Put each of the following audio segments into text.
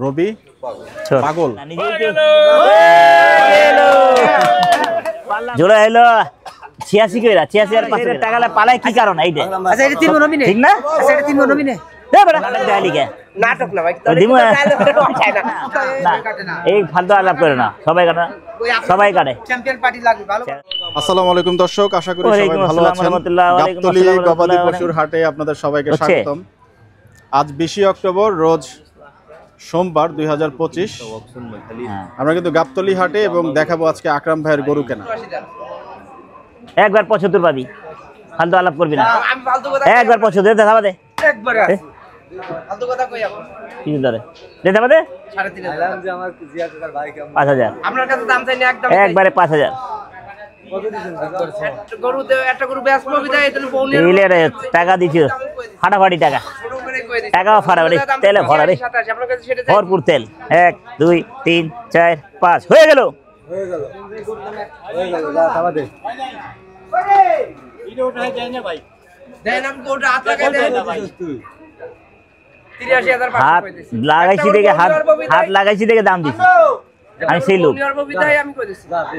রবি পাগল জোড়া এলো 86 কইরা 86 আর 5 টাকা পালাই কি কারণ এইটা? আচ্ছা এটা তিন নমিনে ঠিক না? আচ্ছা এটা তিন নমিনে দে বড় ডালি কে নাটক না ভাই দিমু কাটে না এই ফালতু আলাপ করে না সবাই কাটে সবাই কাটে চ্যাম্পিয়ন পার্টি লাগবে ভালো। আসসালামু আলাইকুম দর্শক, আশা করি সবাই ভালো আছেন। গাবতলী গবাদি পশুর হাটে আপনাদের সবাইকে স্বাগতম। আজ 20 অক্টোবর রোজ সোমবার 2025। আমরা কিন্তু গাবতলী হাটে এবং দেখাবো আজকে আকরাম ভাইয়ের গরু কেনা। একবার 75 পাবি, ফালতু আলাপ করবি না। আমি ফালতু কথা একবার 75 দেখাবা দে, একবার ফালতু কথা কই আপনি কি ধরে দেখাবা দে 3500 বললাম যে আমার জিয়া কাকার ভাই কেমন 5000 আপনার কাছে দাম চাই না একদম একবারে 5000 কত দিছেন গরু দে একটা গরু বেশ কবি দেয় তাহলে পৌনের ইলে রে টাকা দিছিস ফাটাফাটি টাকা ছোট করে কই দিই টাকা ফাটাফাটি তেলে ভরা রে 27 আপনার কাছে সেটা ভরপুর তেল 1 2 3 4 5 হয়ে গেল হয়ে গেল যা খাওয়া দে দেন আমি গরুটা হাত লাগাই দেন তুই 83500 হাত কই দিছি লাগাইছি দেখে হাত লাগাইছি দেখে দাম দিছি আমি সেই লোক পৌনের বিদায় আমি কই দিছি যা দে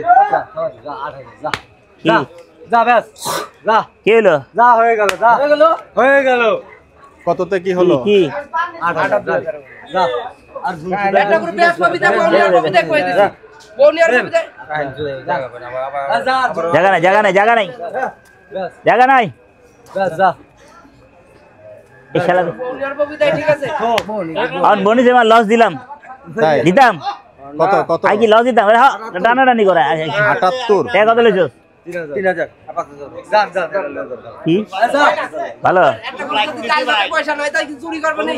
যা 8000 যা কি যা ব্যাস যা কি হলো যা হয়ে গেল যা হয়ে গেল কততে কি হলো? কি 8000 যা আর একটা গরু বেশ কবি দেয় পৌনের বিদায় কই দিছি পৌনের বিদায় জায়গা নাই জায়গা নাই ব্যাস যা এই খেলা পৌনের বিদায় ঠিক আছে আর বনি যে লস দিলাম তাই দিতাম কত কত? আই কি লস দিতাম টানাটানি করে 78 টাকা কত লইছো 3000 যা যা কি ভালো একটা গরু যদি কাল রাতে পয়সা নয় তাই কি চুরি করবে না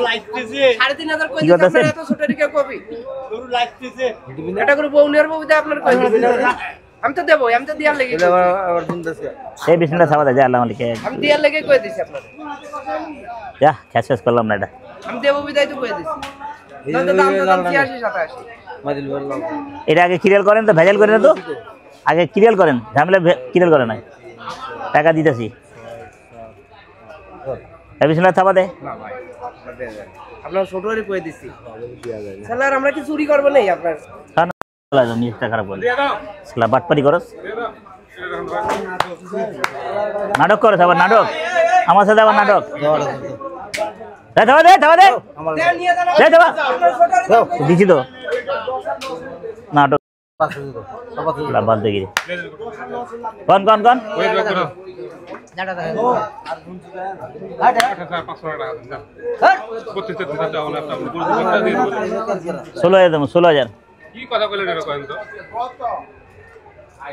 3500 কই কি দিছি করতেছেন? আপনার এত ছোট দিকে কবি গরু লাগতেছে এটা গরু পৌনের বিদায় আপনার কই দিছি আমি তো দেবো আমি তো দিয়ার লেগে আবার শুনতেছি এই বিছনা সাবা যা আল্লাহ মালিক আমি দিয়ার লেগে কই দিছি আপনার যা শেষ করলাম না এটা আমি দেবো বিদায় তো কই দিছি নয়তো দাম তো 86 87 মাদিল বললাম এটা আগে ক্লিয়ার করেন তো ভেজাল করেন না তো আগে ক্লিয়ার করেন ঝামেলা ক্লিয়ার করেন না টাকা দিতেছি এই বিছনা সাবা দে না ভাই আপনার ছোট করে কই দিছি স্যার আমরা কি চুরি করব নাই আপনার নিজটা খারাপ বলে সালা বাটপারি করস নাটক করস আবার নাটক আমার সাথে আবার নাটক দিছি তো নাটক বাদ দেখি কন ষোলো 16000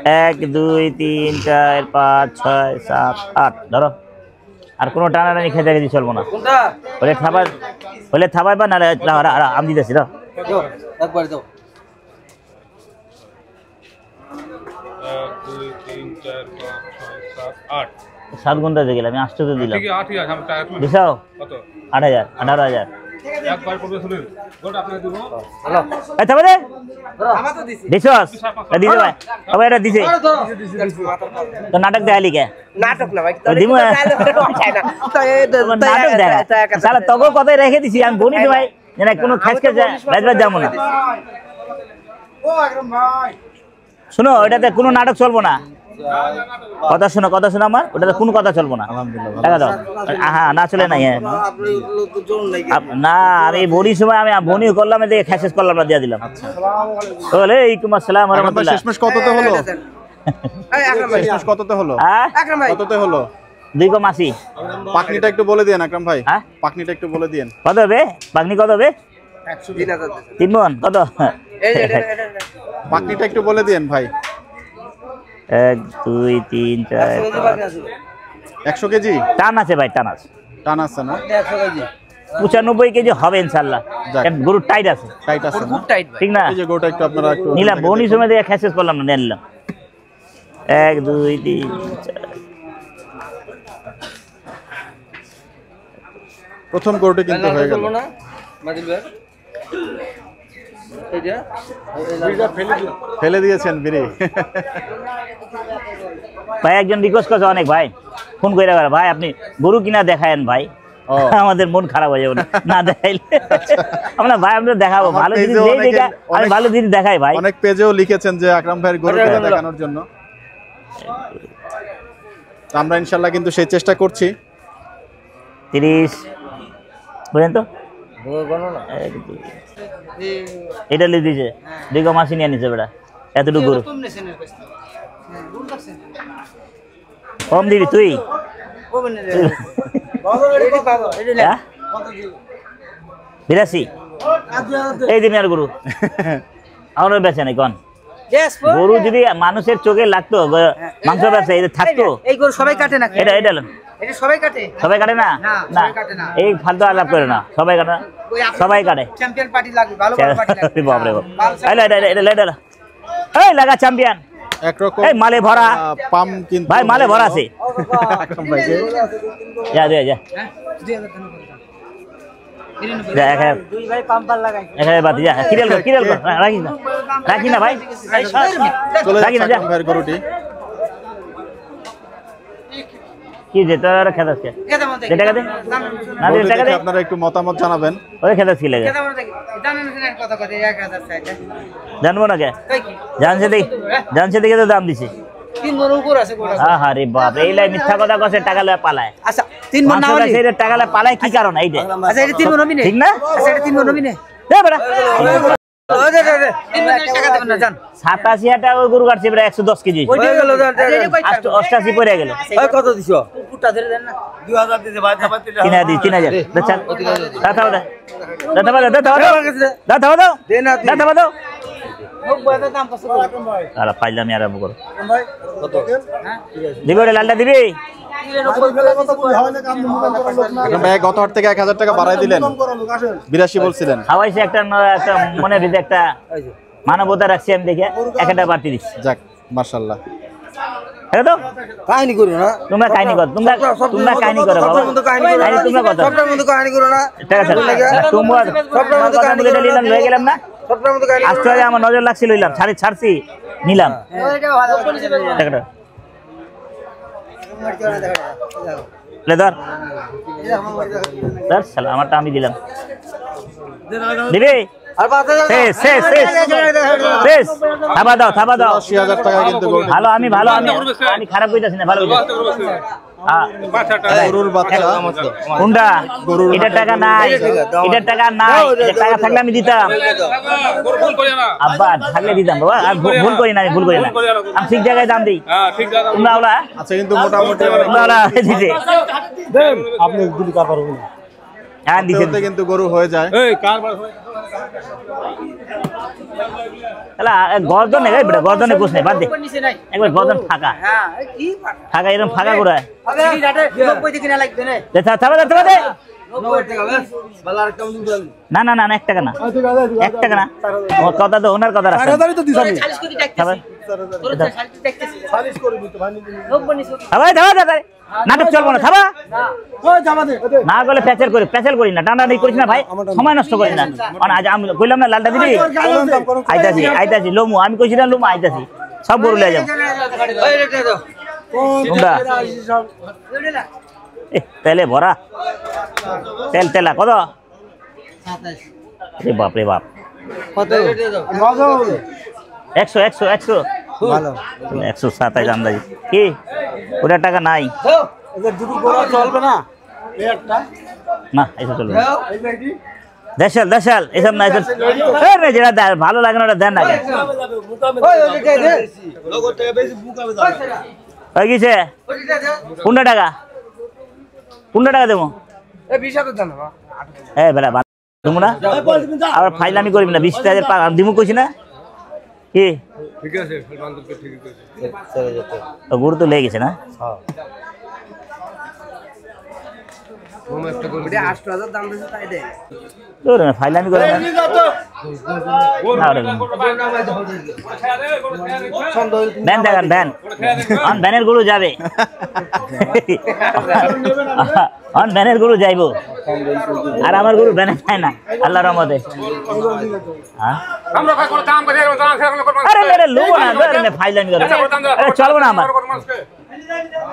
1 2 3 4 5 6 7 8 ধরো আর কোনো টানাটানি খেতে গেছি চলবো না হলে থাবাই বা না আমি দিতেছি না একবার দাও 1 2 3 4 5 6 7 8 7 ঘন্টা দিয়ে গেলাম আমি 8 তো দিলাম ঠিক আছে 8 আমি টাকা তুলি দিছাও কত 8000 18000 একবার করবে শুনুন গোটা আপনাকে দেব হ্যালো এই থাবা দে আমার তো দিছি দিছস দিতে ভাই আবার এটা দিছে তো নাটক দেখালি কে নাটক না ভাই দিমু চাই না নাটক দেখা শালা তগো কথাই রেখে দিছি আমি বনি তো ভাই না কোনো খাসকে রাজবাজ যাবো না ও আকরাম ভাই শোনো এটাতে কোনো নাটক চলবো না কথা শোনো আমার ওটাতে কোনো কথা চলবো না টাকা দাও হ্যাঁ না চলে নাই না আমি বনির সময় আমি বনি করলাম দেখে খ্যাসেস করলাম না দিয়ে দিলাম ওয়ালাইকুম আসসালাম ওয়া রাহমাতুল্লাহ শেষমেশ কততে হলো? এই আকরাম ভাই শেষমেশ কততে হলো? হ্যাঁ আকরাম ভাই কততে হলো? 2,80 পাকনিটা একটু বলে দেন আকরাম ভাই। হ্যাঁ পাকনিটা একটু বলে দেন। কত হবে বাগনি কত হবে 3000 3 মন কত এই যে এটা পাকনিটা একটু বলে দেন ভাই। 1 2 3 4 100 কেজি টান আছে ভাই টান আছে টান আছে না? 100 কেজি 95 কেজি হবে ইনশাআল্লাহ যাক। কারণ গরু টাইট আছে টাইট আছে না? খুব টাইট ভাই ঠিক না এই যে গোটা একটু আপনারা একটু নিলাম বনি সময় দেখে খ্যাসেস করলাম না নিলাম 1 2 3 4 প্রথম গরুটা কিন্তু হয়ে গেল। না মাদিল ভাই এইটা ফেলে দিয়েছেন বিড়ি। ভাই একজন রিকোয়েস্ট করছে অনেক ভাই ফোন করে ভাই আপনি গরু কিনা দেখায়েন ভাই আমাদের মন খারাপ হয়ে যাবে না দেখাইলে। আমরা ভাই আমরা দেখাবো আমার ভালো জিনিস পেজেও যেই অনেকে- দেখা আমি ভালো জিনিস দেখাই ভাই। অনেক পেজেও লিখেছেন যে আকরাম ভাইয়ের গরু কিনে দেখানোর জন্য। তো আমরা ইনশাল্লাহ কিন্তু সেই চেষ্টা করছি। 30 বুঝলেন তো এটা লিখে দিয়েছে 2,80 নিয়ে নিছে বেটা এতটুকু গরু কম দিবি তুই হ্যাঁ? 82 এই দিন আর গরু আমার বেচে নাই কন গরু যদি মানুষের চোখে লাগতো মাংস ব্যবসা এটা থাকতো এই গরু সবাই কাটে না এটা এটা লন। এটা সবাই কাটে সবাই কাটে না না, না সবাই কাটে না। এই ফালতু আলাপ করে না সবাই কাটে না সবাই কাটে চ্যাম্পিয়ন পার্টি লাগবে ভালো ভালো পার্টি লাগবে বাপরে বাপ এটা এই লাগা চ্যাম্পিয়ন একরকম এই মালে ভরা পাম কিন্তু ভাই মালে ভরা আছে আকরাম ভাইকে যা দে যা হ্যাঁ 2000 টাকা যা এখানে দুই ভাই পাম্পার লাগাই এখানে বাতি যা কিরেল কর রাখি না ভাই চলে রাখি না, যাচ্ছে যা। আকরাম ভাইয়ের গরুটি। কি যে তোর খেদাস কে কেদা মতে দে টাকা দে না দে গরুটি টাকা দে দেখে আপনারা একটু মতামত জানাবেন। ওরে খেদাস কি লাগে কেদা মতে জানেন না কথা কথা 1000 চাইতে জানবো না কে কই কি জানছে দেখে তো দাম দিছে তিন মন উপর আছে গোড়া আরে বাপ এই লাই মিথ্যা কথা কছে টাকা লয়ে পালায় আচ্ছা তিন মন না মাংস হলে বেচে টাকা লয়ে পালায় কি কারণ এইটা আচ্ছা এটা তিন মন হবি না ঠিক না আচ্ছা এটা তিন মন হবি না দে বেটা ওই দে তিন মন টাকা দেবেন না জান 87 টাকা ওই গরু কাটছে বেটা 110 কেজি ওই গেল জান 88 পড়ে গেল কত দিছো? পুটা ধরে দেন না 2000 দিতে ভাই, 3000 দেখছেন দাও দে না তুই। হোক বয়টা দাম কত আরে ফাইলামি আরম্ভ করো কত? দিবি ওটা লালটা দিবি আকরাম ভাই গত হাট থেকে 1000 টাকা বাড়াই দিলেন, 82 বলছিলেন। হাওয়াইছে একটা মনে ভিতরে একটা মানবতা রাখছি আমি দেখে একটা বাড়তি দিচ্ছি যাক মাশাআল্লাহ। এটা তো কাহিনী করো না। তোমরা কাহিনী করো তোমরা কাহিনী করো বাবা কাহিনী তোমরা কথা সবটার মধ্যে কাহিনী করো না। ঠিক আছে তোমরা কথা বলে নিলাম লয়ে গেলাম না সবটার মধ্যে কাহিনী আজকে আমার নজর লাগছিল লইলাম ছাড়ছি নিলাম ওইটা ভালো টাকাটা লে ধর ধর শালা আমারটা আমি দিলাম দিবি আর 5000 শেষ থাবা দাও 80000 টাকা কিন্তু গরু। ভালো আমি খারাপ কইতাছি না ভালো কইতাছি হ্যাঁ গরুর বাচ্চা কোনটা এটা টাকা নাই এটা টাকা নাই এটা টাকা থাকলে আমি দিতাম আব্বা থাকলে দিতাম বাবা আর ভুল করি না আমি আমি ঠিক জায়গায় দাম দিই তোমরা ওলা আচ্ছা কিন্তু মোটামুটি অনেক তোমরা ওলা দিতে আপনি গুলি কার পারবেন না। হ্যাঁ দিতে হতে কিন্তু গরু হয়ে যায়। তাহলে গর্দনে গাই বেটা গর্দনে কোষ নাই বাদ দে নিচে নাই একবার গর্দন ফাঁকা হ্যাঁ কি ফাঁকা এরকম ফাঁকা করে আগে রাতে 90 দিকে না লাগবে না দে থাবা দে 90 টাকা বেশ বালা আর কেমন দিবেন? না 1 টাকা না 1 টাকা না ও কথা তো ওনার কথা রাখছেন 40 কোটি থাবা দেখতেছি তোর 40 দেখতেছি 40 করে দিতে ভাই 90 নিচে থাবা নাটক চলবো না থাবা ওই জামা দে। না গলে প্যাচেল করি না টানাটানি করিস না ভাই সময় নষ্ট করিস না আজ আমি কইলাম না লালটা দিবি আইতাছি লোমু আমি কইছি না লোমু আইতাছি সব গরু লয়ে যাবো ওই রেটে দাও কোনটা তেলে ভরা তেলা কত 27 রে বাপ কত রেটে দাও 100 ভালো। 127 আন্দাজি কি ওটা টাকা নাই দাও এদের দুটো গোড়া চলবে না। এই একটা না এসব চলবে না। দাও দেশাল এসব না এসব যেটা ভালো লাগে না ওটা দেন না ওই রেটে দে লগর থেকে বেশি বুকাবে যাবে। ওই গেছে ওইটা দাও 15 টাকা দেবো এই 20000 দাও না বেলা দেবো না আবার ফাইলামি করবি না 20,000 দিমু কইছি না কি ঠিক আছে বান্ধবকে ঠিক আছে চলে যেতে। ও গরু তো লেগে গেছে না হ্যাঁ। ওটা 8000 দাম দিছে তাই দে তোর ফাইলামি করে না ভ্যান ভ্যানের গরু যাবে ভ্যানের গরু যাইবো আর আমার গরু ভ্যানে যায় না আল্লাহর রহমতে হ্যাঁ আমরা ভাই কোন কাম করে আরে মেরে লোবো না ধরে ফাইলামি করে আরে চলবো না আমার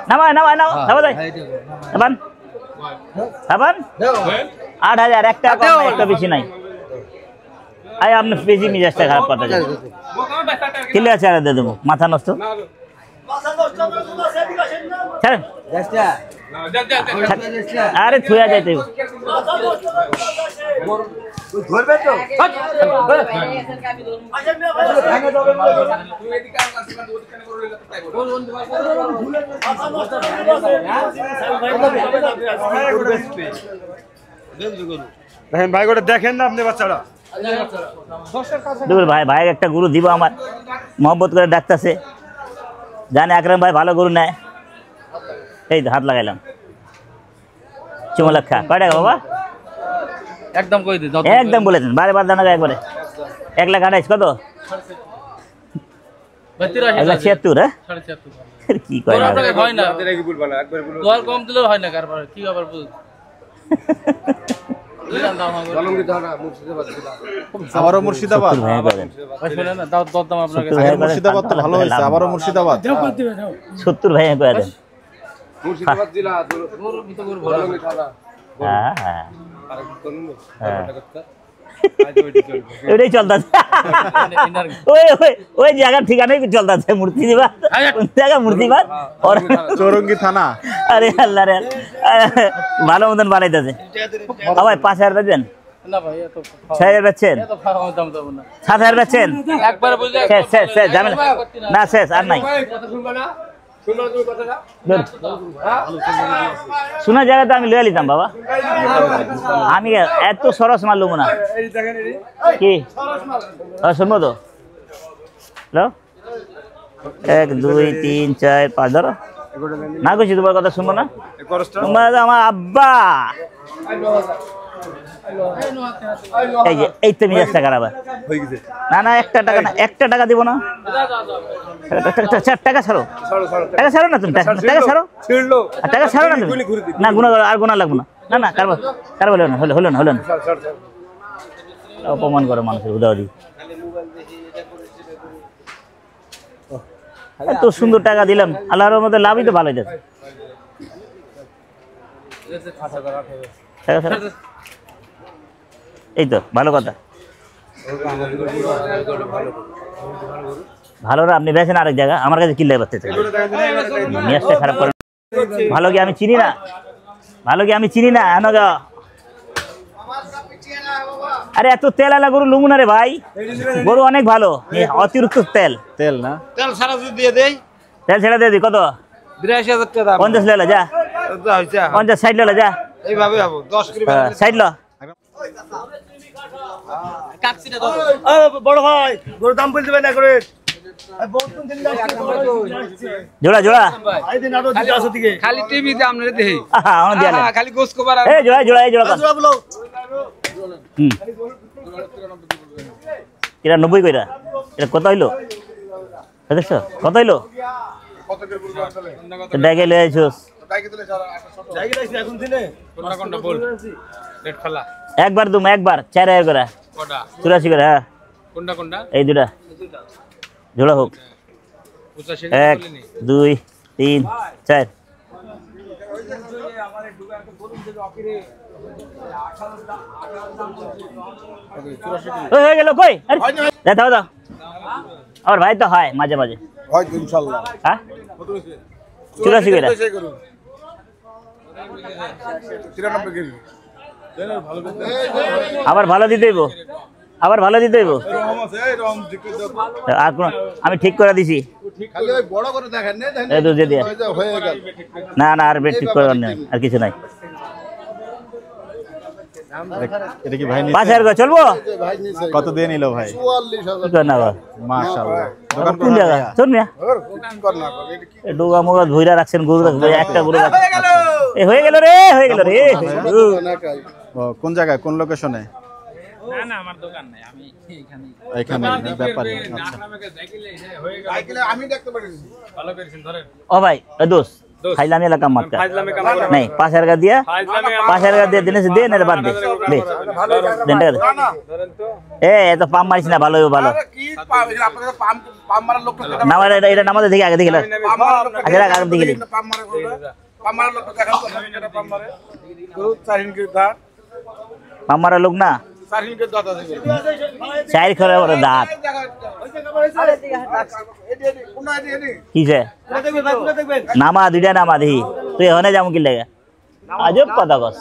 নামাই নাও থাবা যাই আবার 8,000 একটা কম নাই, একটা বেশি নাই। আয় আপনি বেশি মিজাজটা খারাপ করতে চান, কিলে আছে আর দিয়ে দেবো, মাথা নষ্ট। ছাড়েন, আরে থুয়া যাইতে দেখেন ভাই গোটা দেখেন না আপনি বাচ্চারা ভাই ভাই একটা গরু দিব আমার মহব্বত করে ডাকতেছে, জানে আকরাম ভাই ভালো গরু নেয়। এই হাত লাগাইলাম চুমলাক্ষা কয় টাকা বাবা? একদম কই দিই, একদম বলেছেন, বারে বার দানা একবারে 1,28,000 কত? 1,76,000। হ্যাঁ কি কয় না হয় না, কি বলবা না একবার বলুন দর কম দিলেও হয় না, কারবার কি আবার বুঝ আবারও মুর্শিদাবাদ। ভাই করেন শুনে না, দাও দরদাম আপনার কাছে। আগের মুর্শিদাবাদ তো ভালো হয়েছে, আবারও মুর্শিদাবাদ। 70 ভাই করেন। মুর্শিদাবাদ জেলা গরু ভিতর গরু ভালো হ্যাঁ হ্যাঁ আর করুন ওইটাই চলতেছে, ওই ওই ওই জায়গার ঠিকানাই চলতেছে, মূর্তিবাদ কোন জায়গা? মূর্তিবাদ চৌরঙ্গি থানা। আরে আল্লাহ রে, ভালো মতন বানাইতেছে। ভাই 5,000 দেন না ভাই, এত 6,000 বেচছেন, এত ফাও দাম দেব না। 7,000 বেচছেন, একবার বুঝলে শেষ শেষ শেষ ঝামেলা না, শেষ আর নাই। কথা শুনবা না, শুনবা তুমি কথাটা শোনা জায়গাতে আমি লয়ে লিতাম বাবা, আমি এত সরস মাল লুবো না। এই দেখেন কি শুনবো তো? হ্যালো 1 2 3 4 5 ধরো না, কইছি তোমার কথা শুনবো না? তোমার আমার আব্বা এই যে এই তো মিজাজটা খারাপ হয়ে গেছে না না, একটা টাকা দিব না, টাকা ছাড়ো, টাকা ছাড়ো না তুমি, টাকা ছাড়ো, ছিড়লো টাকা ছাড়ো না তুমি, না গুণা আর গুণা লাগবো না, না না কারবার হলো না, হলো না, হলো না, অপমান করে মানুষের উদাহরণ। এত সুন্দর টাকা দিলাম, আল্লাহর মধ্যে লাভই তো ভালো যাচ্ছে। এই তো ভালো কথা, ভালো না আপনি বেছেন আরেক জায়গা, আমার কাছে কিল্লাই বাড়তে মিয়াজটা খারাপ করেন। ভালো কি আমি চিনি না, ভালো কি আমি চিনি না? আরে এত তেল আলা গরু লুমু না রে ভাই, গরু অনেক ভালো, অতিরিক্ত তেল। তেল না, তেল সারা যদি দিয়ে দেই তেল ছেড়ে দিয়ে দিই কত? ৮২,০০০ টাকা দাম 50 লেলা যা, হইছে 50 60 লেলা যা, এইভাবে হবো 10 করে 60 ল। বড় ভাই গরুর দাম বলতে না করে জোড়া জোড়া খালি টিভিতে আপনারা দেখি আমার দিয়া লে। খালি গোস কবার এই জোড়া জোড়া এই জোড়া এটা 90 কইরা, এটা কত হইলো দেখছো কত হইলো? ডাকে লয়ে আইছস কোনটা বল রেড ফেলা একবার দুম, একবার 4,000 করে, কোনটা 84 করে। হ্যাঁ কোনটা এই দুটা জোড়া হোক, 1 2 3 4। হয়ে গেল কই? দাও দাও, আমার ভাই তো হয় মাঝে মাঝে, হয়তো ইনশাআল্লাহ হ্যাঁ 84 করে 93 কেজি আবার ভালো দিতে হইব, আবার ভালো দিতে হইব। আর কোন আমি ঠিক করে দিছি, খালি ওই বড় করে দেখেন না এই দুধ দিয়ে হয়ে গেল না না, আর বেট ঠিক করে না, আর কিছু নাই। এটা কি ভাই 5,000 করে চলবো? কত দিয়ে নিল ভাই? 44,000 কি কর না আবার মাশাআল্লাহ। দোকান কোন জায়গা? চল মিয়া কর না এটা কি ডোগা মোগা ধইরা রাখছেন, গরু রাখবেন একটা গরু রাখছেন। এ হয়ে গেল রে, হয়ে গেল রে। না কাই ও, কোন জায়গায়, কোন লোকেশনে? না না, আমার দোকান নাই, আমি এখানেই। এখানে ব্যাপারে। আচ্ছা সাইকেলে আমি দেখতে পারিনি ভালো করেছেন ধরেন ও ভাই এ দোস্ত খাইলাম এলাকা মত কা नहीं 5,000 का दिया, 5,000 का दिया, देने से दे ना बात दे दे देन টাকা দে। এ তো পাম মারিস না, ভালো ভালো কি আপনাদের পাম মারার লোক না মারে, এটা নামাজে দেখি আগে দেখি পাম মারার লোক আগে আগে দেখি পাম মারে পাম মারার লোক দেখান তো এটা পাম মারে গরু 4 ইঞ্চির দাঁত মামারা লোক না 4 ইঞ্চির দাঁত আছে চার করে বড় দাঁত কিসে নামা দুইটা নামা দেখি তুই এখানে যাবো কি লাগে আজব কথা কস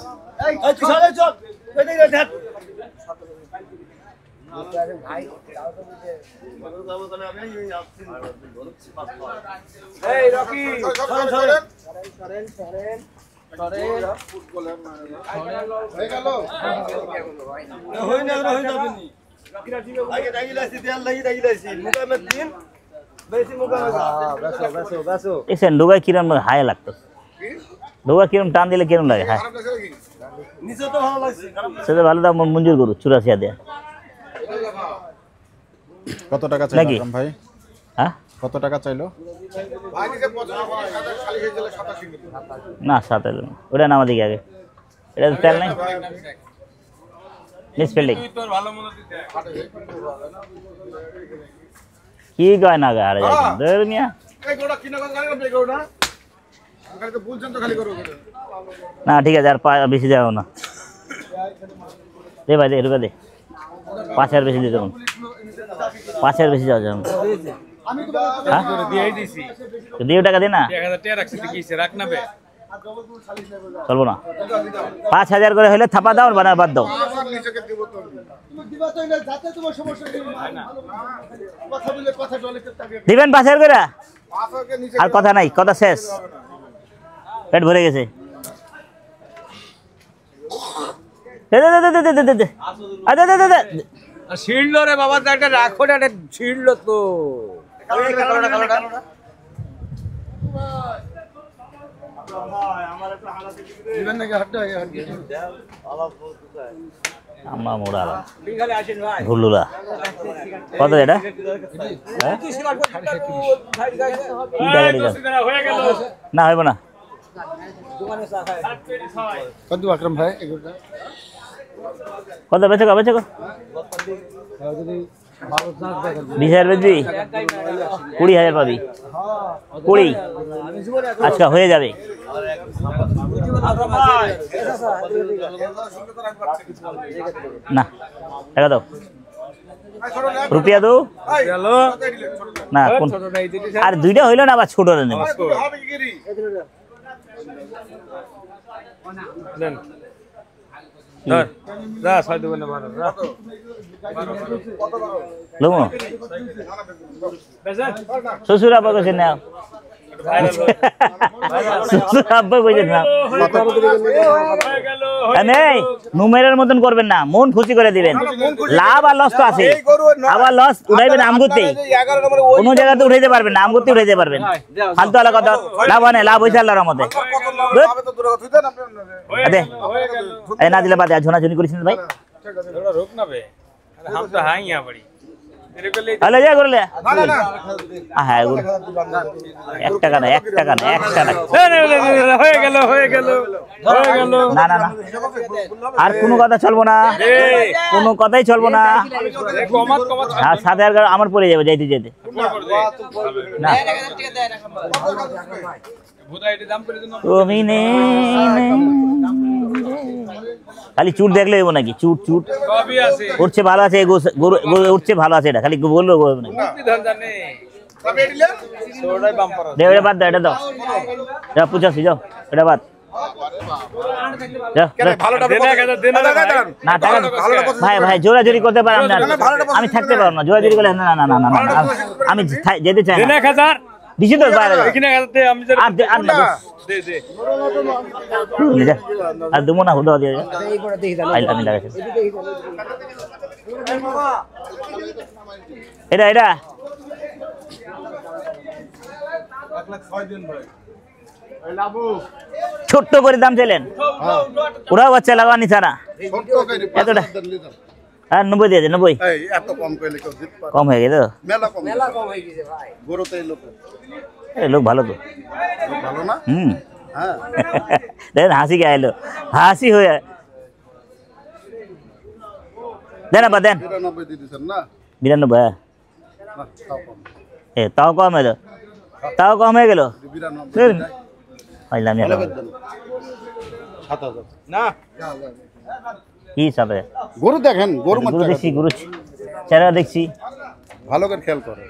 ডোগা কিরম হায় লাগতো ডোগা কিরম টান দিলে কিরম লাগে হ্যাঁ সেটা ভালো দাম মঞ্জুর করু 84 দেয়া কত টাকা চাইলো আকরাম ভাই হ্যাঁ কত টাকা চাইলো না 87 ওটা নামা দিকে আগে এটা তো তেল নাই মিসফিল্ডিং কি কয় না গাড়ি ধর মিয়া না ঠিক আছে আর বেশি যাও না দে ভাই দে রুপে দে 5 বেশি দিতে 5 বেশি যাও যাও দিয়ে টাকা দে না চলবো না 5000 করে হলে থাপা দাও বানা বাদ দাও দিবেন 5000 করে আর কথা নাই কথা শেষ পেট ভরে গেছে দে দে দে দে দে দে আদে দে দে দে ছিড়লো রে বাবা এটা রাখো না এটা ছিড়লো তো আমরা মোড়ালাম ভুলুলা কত এটা না হইব না কত আকরাম ভাই কত বেচে কো 20,000 বেচবি 20,000 পাবি 20 আচ্ছা হয়ে যাবে না টাকা দাও রুপিয়া দাও না কোন আর দুইটা হইলো না আবার ছোট নেব যা ছয় দেবেন না বারো লমো শ্বশুর আব্বা কইছে না শ্বশুর আব্বা কইছে না এই নুমেরের মতন করবেন না মন খুশি করে দিবেন লাভ আর লস তো আছে আবার লস উঠাইবেন আমগুতে কোন জায়গাতে উঠাইতে পারবেন না আমগুতে উঠাইতে পারবেন ফালতু আলা কথা লাভ হয় না লাভ হইছে আল্লাহর রহমতে আদে এই না দিলে বাদে ঝোনা ঝুনি করিস ভাই রোক না বে हम तो हां यहां बड़ी तेरे को ले আলে যা করলে হ্যাঁ 1 টাকা না 1 টাকা না 1 টাকা হয়ে গেল না না না আর কোনো কথা চলবো না কোনো কথাই চলবো না কমাত আর 7000 আমার পড়ে যাবে যাইতে যেতে না তুমি নে খালি চুট দেখলে হইব নাকি চুট চুট উঠছে ভালো আছে উঠছে ভালো আছে এটা খালি বললো নাকি বাদ দাও এটা দাও যা পুচাছি যাও এটা বাদ ভাই ভাই জোরাজোরি করতে পারলাম না আমি থাকতে পারবো না জোরাজোরি করলে না না না না আমি যেতে চাই না দিছি তো আর দেবো না হুদা দিয়ে আমি লাগাচ্ছি এটা এটা ছোট্ট করে দাম চাইলেন ওরাও বাচ্চা লাগা নিছা না এতটা আর 90 দিয়ে 90 কম হয়ে গেল লোক ভালো তো দেখেন হাসি কে আইলো হাসি হয়ে দেন আবার দেন 92 তাও কম হয়ে তাও কম হয়ে গেল না কি হিসাবে গরু দেখেন গরু গরু দেখছি গরু চেহারা দেখছি ভালো করে খেয়াল করে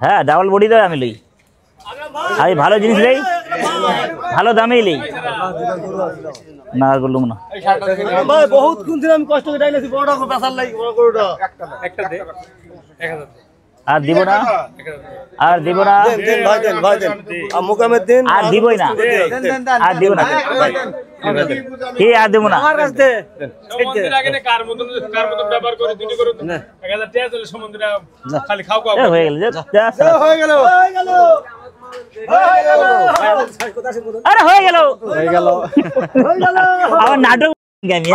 হ্যাঁ ডাবল বডি দেয় আমি লই আমি ভালো জিনিস লই ভালো দামেই লই না আর বললাম না বহুত কোন দিন আমি কষ্ট করে ডাইলেছি বড়টা করে বেচার লাগি বড় গরুটা একটা দে 1000 আর দিব না আর দিব না দেন ভাই দেন আর মুকামের দিন আর দিবই না আর দিব না কি আর দিব না আমার কাছে সমুদ্রের আগে না কার মতন ব্যবহার করে দুটি করে 1000 টাকা চলে সমুদ্রে খালি খাও খাও হয়ে গেল যা হয়ে গেল আরে হয়ে গেল হয়ে গেল আমার নাটক গামি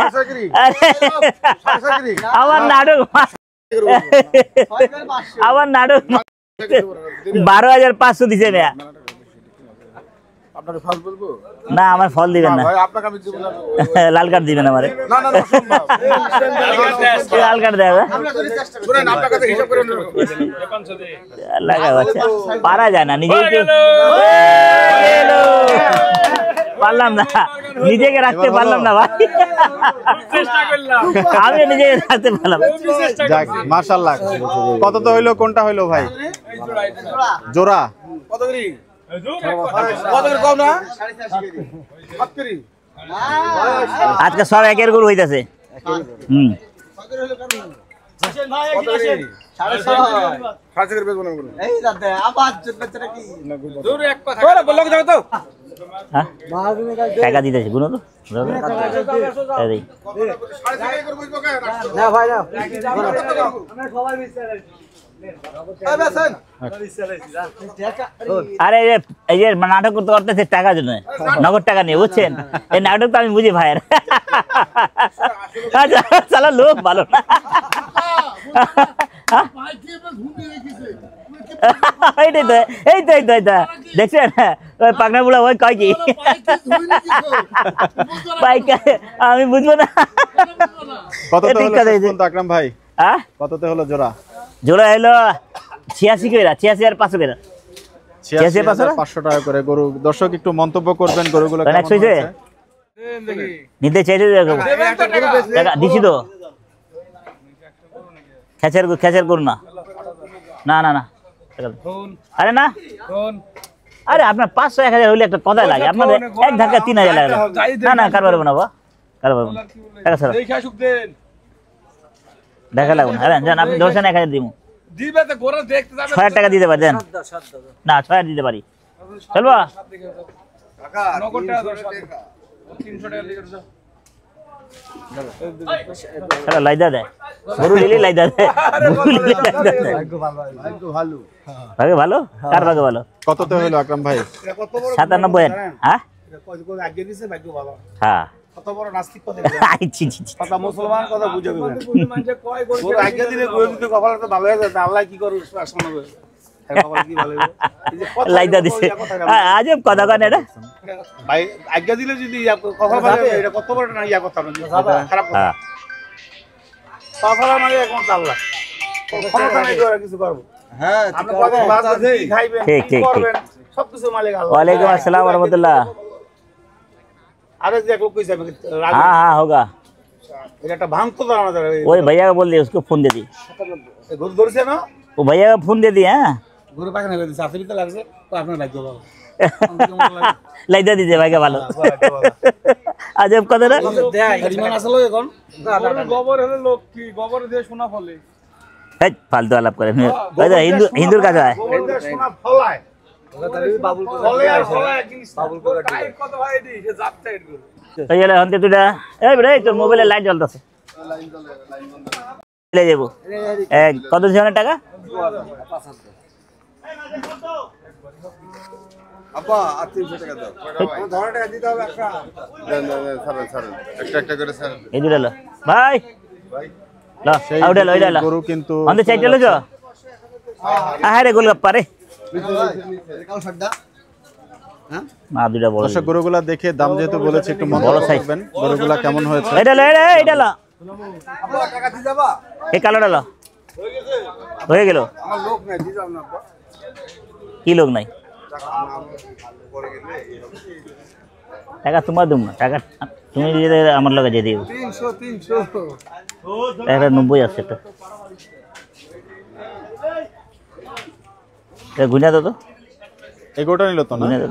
আমার নাটক আমার নাটক 12,500 দিছে না আপনার ফল বলবো না আমার ফল দিবেন না ভাই আপনাকে আমি জীবন লাল কার্ড দিবেন আমারে না না সম্ভব লাল কার্ড দেবে শুনেন আপনার কাছে হিসাব করে নেব 500 দে লাগা বাচ্চা পারা যায় না নিজেকে গেল পারলাম না নিজেকে রাখতে পারলাম না ভাই চেষ্টা করলাম আমি নিজেকে রাখতে পারলাম যাক মাশাআল্লাহ কত তো হইলো কোনটা হইলো ভাই জোড়া কত করি কত করে কম না 7 করি আজকে সব একের গরু হইতাছে হুম কত করি 7.5 করে বেচবো না গরু দূর এক কথা ওরে বললো যাও তো হ্যাঁ টাকা দিতেছি গুনো তো এই কত 7.5 করে বেচবো কেন না ভাই না আরে এই যে নাটক করতে করতেছে টাকার জন্য নগদ টাকা নিয়ে বুঝছেন এই নাটক তো আমি বুঝি ভাইয়ের আচ্ছা চালা লোক ভালো না এইটাই তো এই তো দেখছেন ওই পাকনা বুড়া ওই কয় কি আমি বুঝবো না কততে হলো শেষ পর্যন্ত আকরাম ভাই হ্যাঁ কততে হলো জোড়া জোড়া এলো 86 কইরা 86,500 কইরা 86,500 টাকা করে গরু দর্শক একটু মন্তব্য করবেন গরুগুলো কেমন একশো হয়েছে? হয়েছে নিতে চাইছে টাকা দিছি তো খেচার করু না না না না টাকা দাও। আরে না আরে আপনার 500-1000 হইলে একটা কথা লাগে আপনার এক ধাক্কা 3,000 লাগে না না কার পারবো না বা কার পারবো না টাকা ছাড়া দেখা লাগবে না আরে জান আপনি 10,000 দিব দিবে তো গোরা দেখতে যাবে 6,000 টাকা দিতে পারেন না 6,000 দিতে পারি চলবা নগদ টাকা 300 টাকা লিখে দাও টাকা লাইদা দেয় গরু লিলি লাইদা দেয় ভাগে ভালো কার ভাগে ভালো কততে হলো আকরাম ভাই 97 হ্যাঁ হ্যাঁ কত বড় নাস্তিক কথা আইছি ছি ছি কথা মুসলমান কথা বুঝাবে না মানে কয় গরু ওর আগে দিনে গরু দিতে কপাল তো ভালো হয়ে যায় আল্লাহ কি করবে শোনাবে কপাল কি ভালো হবে এই যে কথা লাইদা দিছে আজব কথা কান এটা ভাই আজ্ঞা দিলে যদি কথা বলে এটা কত বড় না ইয়া কথা না খারাপ কথা হ্যাঁ তাছাড়া মানে এখন আল্লাহ ক্ষমতা নাই করে কিছু করব হ্যাঁ আপনি কত বাস আছে খাইবেন ঠিক, কি ঠিক, করবেন সবকিছু মালিক আল্লাহ ওয়ালাইকুম আসসালাম ওয়া রাহমাতুল্লাহ আরে যে এক লোক কইছে हाँ हाँ होगा এটা একটা ভাঙতো দাঁড়ানো যাবে वही भैया को बोल दिए उसको फोन दे दी গরু ধরছে না वो भैया का फोन दे दिए हैं গরু পাখানে হয়ে দিছে আসলে তো লাগছে তো আপনার ভাগ্য ভালো लाइदा दीजिए भाई का भालो अजब कदर है রিমান আসলো এখন গোবর হলে লোক কি গোবর দিয়ে সোনা ফলে हेट, फालतू आलाप करे हिंदू हिंदू का है সোনা ফলায় বাবুল ফলে আর ফলায় জিনিস বাবুল করে কত ভাই দি সে যাচ্ছে এর तो ये ले हंते तुड़ा ए रे তোর মোবাইলে লাইট জ্বলতাছে ले যাবো কত জনের টাকা আপা 300 টাকা দাও ধরে টাকা দিতে হবে একটা ছাড়েন একটা একটা করে ছাড়েন এই দুটা লো ভাই লো সেই আউডা লো এটা লো গরু কিন্তু হন্তে চাইতে লো যো আরে রে গোলগাপ্পা রে না দুটা বড় দর্শক গরুগুলা দেখে দাম যেহেতু বলেছে একটু মন্তব্য বড় size। করবেন গরুগুলা কেমন হয়েছে এটা লো এটা লো আপা টাকা দিয়ে যাবা এই কালোটা লো হয়ে গেল আমার লোক নাই দিয়ে যাও না আপা কি লোক নাই টাকা তোমার দেব না, টাকা তুমি দিয়ে দেবে, আমার লগে দিয়ে দিও। 300 একটা 90 আছে এটা, এটা গুনা দাও তো, এগোটা নিল তো না? গুনা দাও।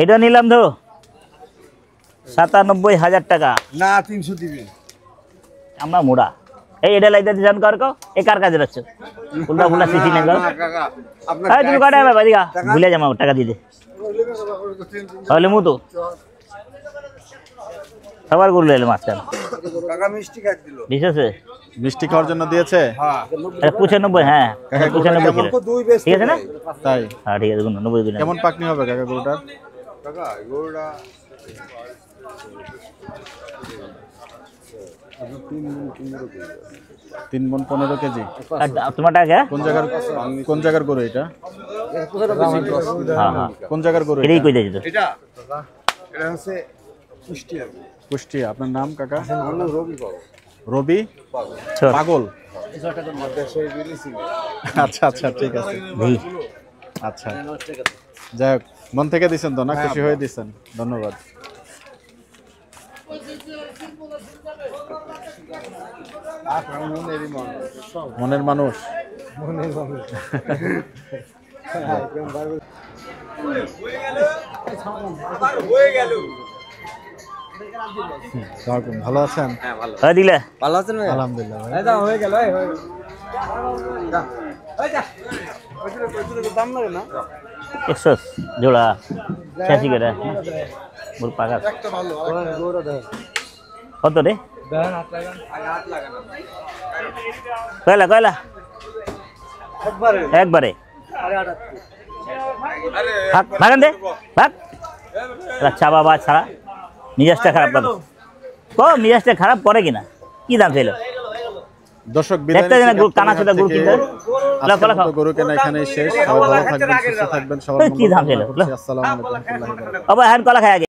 এটা নিলাম ধরো 97,000 টাকা। না 300 দিবেন। আমরা মোড়া এই এটা লাইতে দিছান কর কো এ কার কাজে রাখছো উল্টা উল্টা সিসি নেগো। কাকা আপনার এই তুমি কাটা বাবা দিগা ভুলে যাও টাকা দিয়ে দে তাহলে মু তো সবার গুলো এলো মাস্টার কাকা মিষ্টি খাই দিল। ঠিক আছে মিষ্টি খাওয়ার জন্য দিয়েছে? হ্যাঁ 95 হ্যাঁ 95 ছিল দুই বেশ ঠিক আছে না? তাই হ্যাঁ ঠিক আছে 90 দিন কেমন পাকনি হবে কাকা গরুটার? কাকা গরুটা 3 মণ 15 কেজি। তোমার টাকা কোন জায়গার গরু এটা? হ্যাঁ হ্যাঁ কোন জায়গার গরু এটাই কই দিয়েছি তো এটা এটা হচ্ছে কুষ্টিয়া। কুষ্টিয়া। আপনার নাম কাকা? রবি বাবু। রবি চল পাগল? দেশে বিলিছি। আচ্ছা আচ্ছা ঠিক আছে। ভাই আচ্ছা যাই হোক, মন থেকে দিছেন তো না? খুশি হয়ে দিছেন, ধন্যবাদ। মনের মানুষ। ভালো আছেন? হ্যাঁ দিলে ভালো আছেন ভাই? আলহামদুলিল্লাহ ভাই। এই দাও হয়ে গেল এই দাম লাগে না 100 জোড়া 86 করে মোর পাকা একটা ভালো কত রে দেন হাত লাগান হাত লাগান কয়লা কয়লা একবারে একবারে আরে আটা ভাগ ভাগান দে ভাগ আচ্ছা বাবা ছাড়া মিজাজটা খারাপ করে ও মিজাজটা খারাপ করে কিনা কি দাম ছিল দর্শক বিদায় একটা নিচ্ছি দিন কানা চোদা গরু কিনতে আজকের মতো গরু কেনা এখানেই শেষ। সবাই ভালো থাকবেন, সুস্থ থাকবেন, সবার কি দাম মঙ্গল ছিল? কামনা করছি। আসসালামু আলাইকুম ওয়া রাহমাতুল্লাহি ওয়া বারাকাতুহু। আবার হ্যান্ড কলা খায় আগে